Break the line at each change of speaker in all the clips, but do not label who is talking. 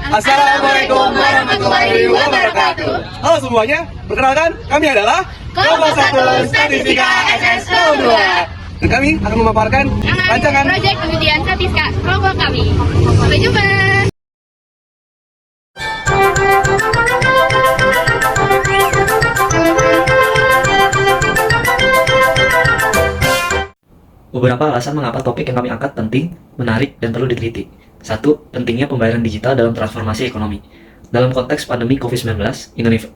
Assalamualaikum warahmatullahi wabarakatuh.
Halo semuanya, perkenalkan kami adalah
Kelompok 1 Statistika SS02.
dan kami akan memaparkan rancangan
proyek penelitian statistika kelompok kami. Sampai jumpa.
Beberapa alasan mengapa topik yang kami angkat penting, menarik, dan perlu diteliti. 1. Pentingnya pembayaran digital dalam transformasi ekonomi. Dalam konteks pandemi COVID-19,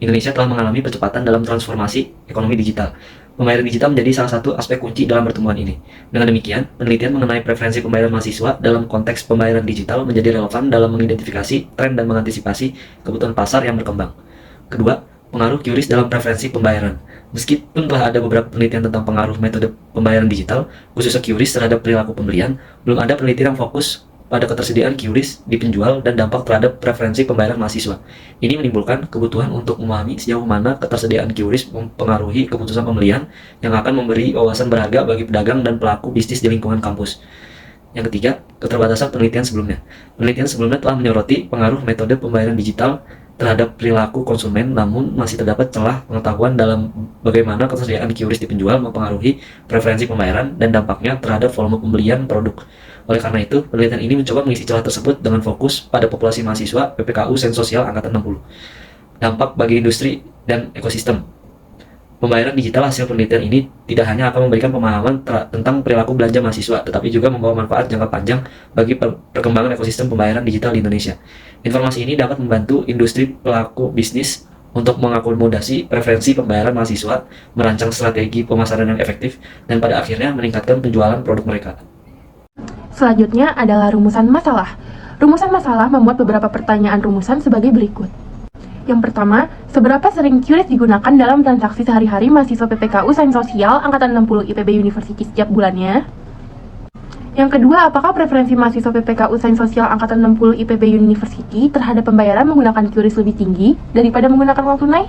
Indonesia telah mengalami percepatan dalam transformasi ekonomi digital. Pembayaran digital menjadi salah satu aspek kunci dalam pertumbuhan ini. Dengan demikian, penelitian mengenai preferensi pembayaran mahasiswa dalam konteks pembayaran digital menjadi relevan dalam mengidentifikasi tren dan mengantisipasi kebutuhan pasar yang berkembang. Kedua, pengaruh QRIS dalam preferensi pembayaran. Meskipun telah ada beberapa penelitian tentang pengaruh metode pembayaran digital, khususnya QRIS terhadap perilaku pembelian, belum ada penelitian yang fokus pada ketersediaan QRIS di penjual dan dampak terhadap preferensi pembayaran mahasiswa. Ini menimbulkan kebutuhan untuk memahami sejauh mana ketersediaan QRIS mempengaruhi keputusan pembelian yang akan memberi wawasan berharga bagi pedagang dan pelaku bisnis di lingkungan kampus. Yang ketiga, keterbatasan penelitian sebelumnya. Penelitian sebelumnya telah menyoroti pengaruh metode pembayaran digital terhadap perilaku konsumen, namun masih terdapat celah pengetahuan dalam bagaimana ketersediaan QRIS di penjual mempengaruhi preferensi pembayaran dan dampaknya terhadap volume pembelian produk. Oleh karena itu, penelitian ini mencoba mengisi celah tersebut dengan fokus pada populasi mahasiswa PPKU Sains Sosial Angkatan 60. Dampak bagi industri dan ekosistem. Pembayaran digital hasil penelitian ini tidak hanya akan memberikan pemahaman tentang perilaku belanja mahasiswa, tetapi juga membawa manfaat jangka panjang bagi perkembangan ekosistem pembayaran digital di Indonesia. Informasi ini dapat membantu industri pelaku bisnis untuk mengakomodasi preferensi pembayaran mahasiswa, merancang strategi pemasaran yang efektif, dan pada akhirnya meningkatkan penjualan produk mereka.
Selanjutnya adalah rumusan masalah. Rumusan masalah memuat beberapa pertanyaan rumusan sebagai berikut. Yang pertama, seberapa sering QRIS digunakan dalam transaksi sehari-hari mahasiswa PPKU Sains Sosial Angkatan 60 IPB University setiap bulannya? Yang kedua, apakah preferensi mahasiswa PPKU Sains Sosial Angkatan 60 IPB University terhadap pembayaran menggunakan QRIS lebih tinggi daripada menggunakan uang tunai?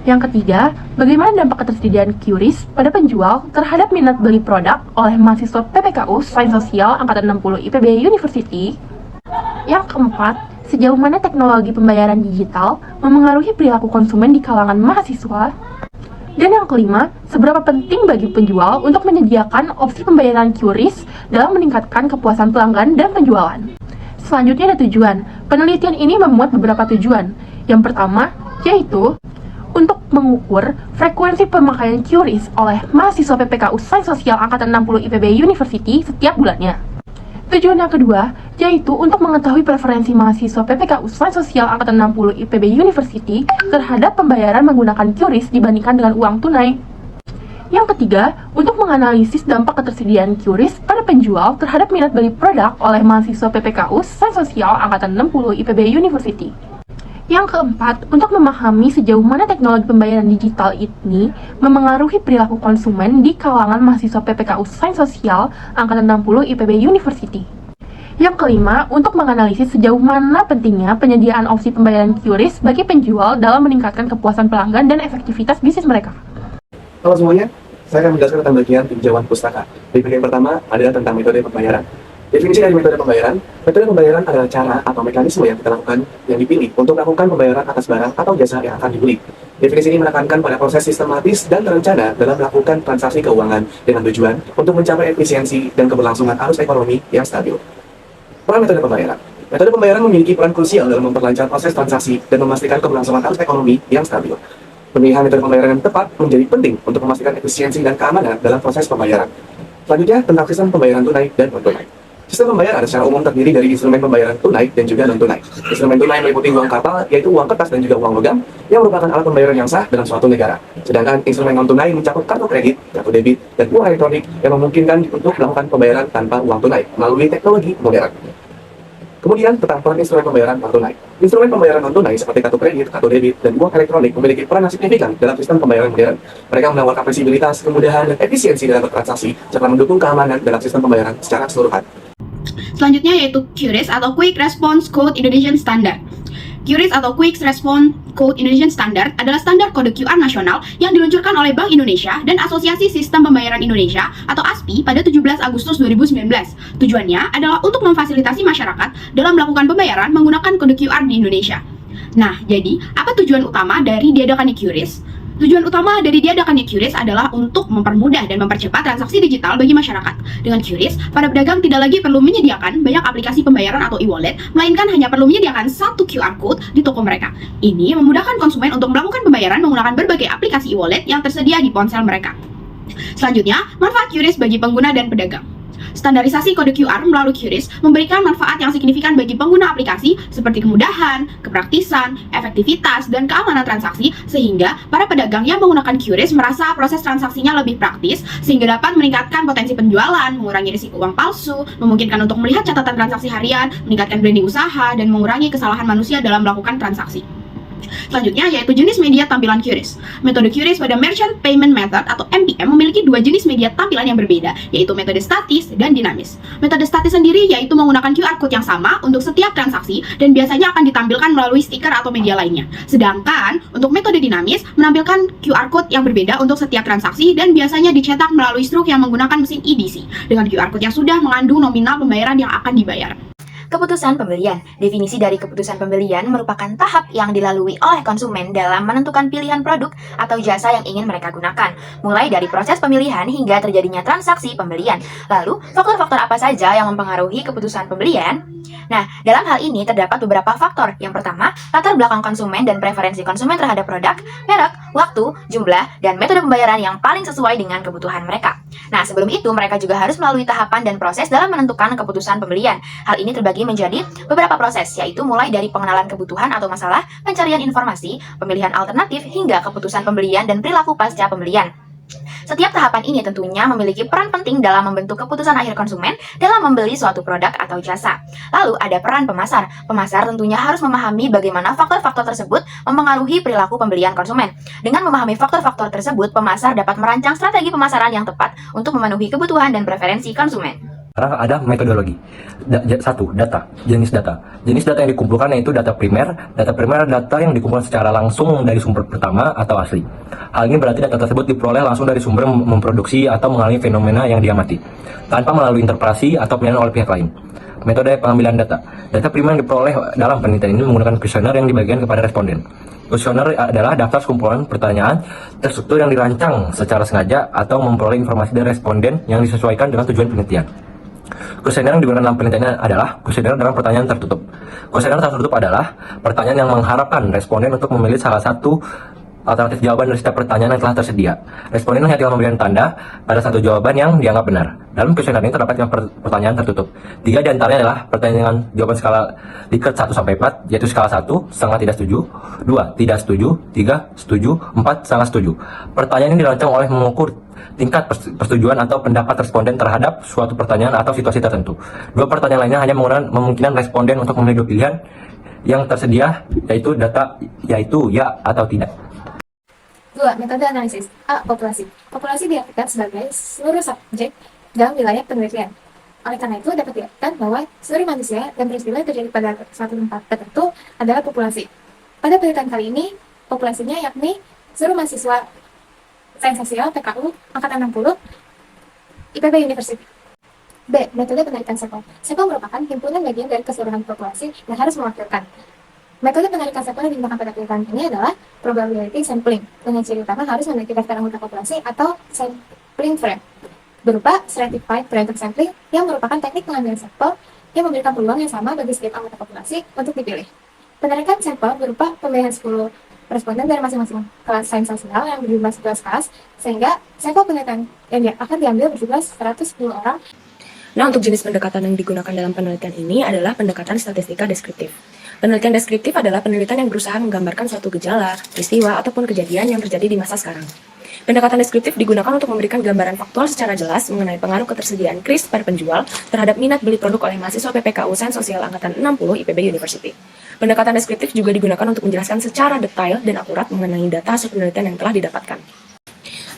Yang ketiga, bagaimana dampak ketersediaan QRIS pada penjual terhadap minat beli produk oleh mahasiswa PPKU Sains Sosial Angkatan 60 IPB University? Yang keempat, sejauh mana teknologi pembayaran digital memengaruhi perilaku konsumen di kalangan mahasiswa? Dan yang kelima, seberapa penting bagi penjual untuk menyediakan opsi pembayaran QRIS dalam meningkatkan kepuasan pelanggan dan penjualan? Selanjutnya ada tujuan. Penelitian ini memuat beberapa tujuan. Yang pertama, yaitu untuk mengukur frekuensi pemakaian QRIS oleh mahasiswa PPKU Sains Sosial Angkatan 60 IPB University setiap bulannya. Tujuan yang kedua, yaitu untuk mengetahui preferensi mahasiswa PPKU Sains Sosial Angkatan 60 IPB University terhadap pembayaran menggunakan QRIS dibandingkan dengan uang tunai. Yang ketiga, untuk menganalisis dampak ketersediaan QRIS pada penjual terhadap minat beli produk oleh mahasiswa PPKU Sains Sosial Angkatan 60 IPB University. Yang keempat, untuk memahami sejauh mana teknologi pembayaran digital ini memengaruhi perilaku konsumen di kalangan mahasiswa PPKU Sains Sosial Angkatan 60 IPB University. Yang kelima, untuk menganalisis sejauh mana pentingnya penyediaan opsi pembayaran QRIS bagi penjual dalam meningkatkan kepuasan pelanggan dan efektivitas bisnis mereka.
Halo semuanya, saya akan menjelaskan tentang bagian tinjauan pustaka. Di bagian pertama adalah tentang metode pembayaran. Definisi dari metode pembayaran adalah cara atau mekanisme yang kita lakukan yang dipilih untuk melakukan pembayaran atas barang atau jasa yang akan dibeli. Definisi ini menekankan pada proses sistematis dan terencana dalam melakukan transaksi keuangan dengan tujuan untuk mencapai efisiensi dan keberlangsungan arus ekonomi yang stabil. Peran metode pembayaran. Metode pembayaran memiliki peran krusial dalam memperlancar proses transaksi dan memastikan keberlangsungan arus ekonomi yang stabil. Pemilihan metode pembayaran yang tepat menjadi penting untuk memastikan efisiensi dan keamanan dalam proses pembayaran. Selanjutnya, tentang sistem pembayaran tunai dan non-tunai. Sistem pembayaran secara umum terdiri dari instrumen pembayaran tunai dan juga non-tunai. Instrumen tunai meliputi uang kapal, yaitu uang kertas dan juga uang logam, yang merupakan alat pembayaran yang sah dalam suatu negara. Sedangkan instrumen non-tunai mencakup kartu kredit, kartu debit, dan uang elektronik yang memungkinkan untuk melakukan pembayaran tanpa uang tunai melalui teknologi modern. Kemudian tentang peran instrumen pembayaran non-tunai. Instrumen pembayaran non-tunai seperti kartu kredit, kartu debit, dan uang elektronik memiliki peran yang signifikan dalam sistem pembayaran modern. Mereka menawarkan fleksibilitas, kemudahan, dan efisiensi dalam bertransaksi, serta mendukung keamanan dalam sistem pembayaran secara keseluruhan.
Selanjutnya yaitu QRIS atau Quick Response Code Indonesian Standard.
QRIS atau Quick Response Code Indonesian Standard adalah standar kode QR nasional yang diluncurkan oleh Bank Indonesia dan Asosiasi Sistem Pembayaran Indonesia atau ASPI pada 17 Agustus 2019. Tujuannya adalah untuk memfasilitasi masyarakat dalam melakukan pembayaran menggunakan kode QR di Indonesia. Nah, jadi apa tujuan utama dari diadakannya QRIS? Tujuan utama dari diadakannya QRIS adalah untuk mempermudah dan mempercepat transaksi digital bagi masyarakat. Dengan QRIS, para pedagang tidak lagi perlu menyediakan banyak aplikasi pembayaran atau e-wallet, melainkan hanya perlu menyediakan satu QR code di toko mereka. Ini memudahkan konsumen untuk melakukan pembayaran menggunakan berbagai aplikasi e-wallet yang tersedia di ponsel mereka. Selanjutnya, manfaat QRIS bagi pengguna dan pedagang. Standarisasi kode QR melalui QRIS memberikan manfaat yang signifikan bagi pengguna aplikasi seperti kemudahan, kepraktisan, efektivitas, dan keamanan transaksi sehingga para pedagang yang menggunakan QRIS merasa proses transaksinya lebih praktis sehingga dapat meningkatkan potensi penjualan, mengurangi risiko uang palsu, memungkinkan untuk melihat catatan transaksi harian, meningkatkan branding usaha, dan mengurangi kesalahan manusia dalam melakukan transaksi. Selanjutnya yaitu jenis media tampilan QRIS. Metode QRIS pada Merchant Payment Method atau MPM memiliki dua jenis media tampilan yang berbeda, yaitu metode statis dan dinamis. Metode statis sendiri yaitu menggunakan QR code yang sama untuk setiap transaksi dan biasanya akan ditampilkan melalui stiker atau media lainnya. Sedangkan untuk metode dinamis menampilkan QR code yang berbeda untuk setiap transaksi dan biasanya dicetak melalui struk yang menggunakan mesin EDC dengan QR code yang sudah mengandung nominal pembayaran yang akan dibayar.
Keputusan pembelian. Definisi dari keputusan pembelian merupakan tahap yang dilalui oleh konsumen dalam menentukan pilihan produk atau jasa yang ingin mereka gunakan, mulai dari proses pemilihan hingga terjadinya transaksi pembelian. Lalu, faktor-faktor apa saja yang mempengaruhi keputusan pembelian? Nah, dalam hal ini terdapat beberapa faktor. Yang pertama, latar belakang konsumen dan preferensi konsumen terhadap produk, merek, waktu, jumlah, dan metode pembayaran yang paling sesuai dengan kebutuhan mereka. Nah, sebelum itu mereka juga harus melalui tahapan dan proses dalam menentukan keputusan pembelian. Hal ini terbagi menjadi beberapa proses, yaitu mulai dari pengenalan kebutuhan atau masalah, pencarian informasi, pemilihan alternatif, hingga keputusan pembelian dan perilaku pasca pembelian. Setiap tahapan ini tentunya memiliki peran penting dalam membentuk keputusan akhir konsumen dalam membeli suatu produk atau jasa. Lalu ada peran pemasar. Pemasar tentunya harus memahami bagaimana faktor-faktor tersebut mempengaruhi perilaku pembelian konsumen. Dengan memahami faktor-faktor tersebut, pemasar dapat merancang strategi pemasaran yang tepat untuk memenuhi kebutuhan dan preferensi konsumen.
Sekarang ada metodologi. Satu, data. Jenis data. Jenis data yang dikumpulkan yaitu data primer. Data primer adalah data yang dikumpulkan secara langsung dari sumber pertama atau asli. Hal ini berarti data tersebut diperoleh langsung dari sumber yang memproduksi atau mengalami fenomena yang diamati, tanpa melalui interpretasi atau penilaian oleh pihak lain. Metode pengambilan data. Data primer yang diperoleh dalam penelitian ini menggunakan kuesioner yang dibagikan kepada responden. Kuesioner adalah daftar kumpulan pertanyaan terstruktur yang dirancang secara sengaja atau memperoleh informasi dari responden yang disesuaikan dengan tujuan penelitian. Kuesioner yang digunakan dalam penelitian adalah kuesioner dalam pertanyaan tertutup. Kuesioner tertutup adalah pertanyaan yang mengharapkan responden untuk memilih salah satu alternatif jawaban dari setiap pertanyaan yang telah tersedia. Responden hanya tinggal memberikan tanda pada satu jawaban yang dianggap benar. Dalam kuesioner ini terdapat pertanyaan tertutup. 3 di antaranya adalah pertanyaan jawaban skala Likert 1 sampai 4, yaitu skala 1, sangat tidak setuju, 2, tidak setuju, 3, setuju, 4, sangat setuju. Pertanyaan ini dirancang oleh mengukur tingkat persetujuan atau pendapat responden terhadap suatu pertanyaan atau situasi tertentu. 2 pertanyaan lainnya hanya menggunakan memungkinkan responden untuk memilih 2 pilihan yang tersedia, yaitu ya atau tidak.
2. Metode analisis. A. Populasi. Populasi diartikan sebagai seluruh subjek dalam wilayah penelitian. Oleh karena itu, dapat diartikan bahwa seluruh manusia dan peristiwa yang terjadi pada suatu tempat tertentu adalah populasi. Pada penelitian kali ini, populasinya yakni seluruh mahasiswa Sains Sosial PKU Angkatan 60 IPB University. B. Metode penarikan sampel. Sampel merupakan himpunan bagian dari keseluruhan populasi yang harus mewakilkan. Metode penarikan sampel yang digunakan pada penelitian ini adalah probability sampling, dengan ciri utama harus memiliki daftar anggota populasi atau sampling frame, berupa stratified random sampling yang merupakan teknik pengambilan sampel yang memberikan peluang yang sama bagi setiap anggota populasi untuk dipilih. Penarikan sampel berupa pemilihan 10 responden dari masing-masing kelas sains sosial yang berjumlah 11 kelas, sehingga sampel penelitian yang akan diambil berjumlah 110 orang.
Nah, untuk jenis pendekatan yang digunakan dalam penelitian ini adalah pendekatan statistika deskriptif. Penelitian deskriptif adalah penelitian yang berusaha menggambarkan suatu gejala, peristiwa, ataupun kejadian yang terjadi di masa sekarang. Pendekatan deskriptif digunakan untuk memberikan gambaran faktual secara jelas mengenai pengaruh ketersediaan kris pada penjual terhadap minat beli produk oleh mahasiswa PPKU Sains Sosial Angkatan 60 IPB University. Pendekatan deskriptif juga digunakan untuk menjelaskan secara detail dan akurat mengenai data hasil penelitian yang telah didapatkan.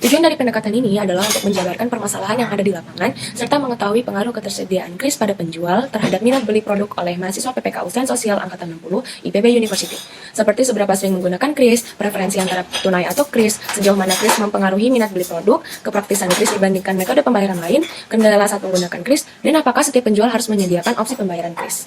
Tujuan dari pendekatan ini adalah untuk menjabarkan permasalahan yang ada di lapangan, serta mengetahui pengaruh ketersediaan kris pada penjual terhadap minat beli produk oleh mahasiswa PPKU Sains Sosial Angkatan 60 IPB University. Seperti seberapa sering menggunakan kris, preferensi antara tunai atau kris, sejauh mana kris mempengaruhi minat beli produk, kepraktisan kris dibandingkan metode pembayaran lain, kendala saat menggunakan kris, dan apakah setiap penjual harus menyediakan opsi pembayaran kris.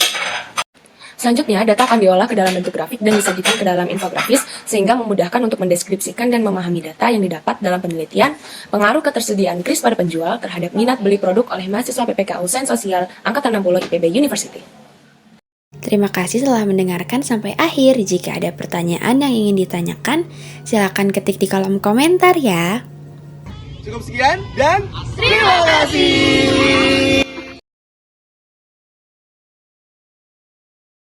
Selanjutnya, data akan diolah ke dalam bentuk grafik dan disajikan ke dalam infografis sehingga memudahkan untuk mendeskripsikan dan memahami data yang didapat dalam penelitian pengaruh ketersediaan kris pada penjual terhadap minat beli produk oleh mahasiswa PPKU Sains Sosial Angkatan 60 IPB University.
Terima kasih telah mendengarkan sampai akhir. Jika ada pertanyaan yang ingin ditanyakan, silakan ketik di kolom komentar ya.
Cukup sekian dan terima kasih.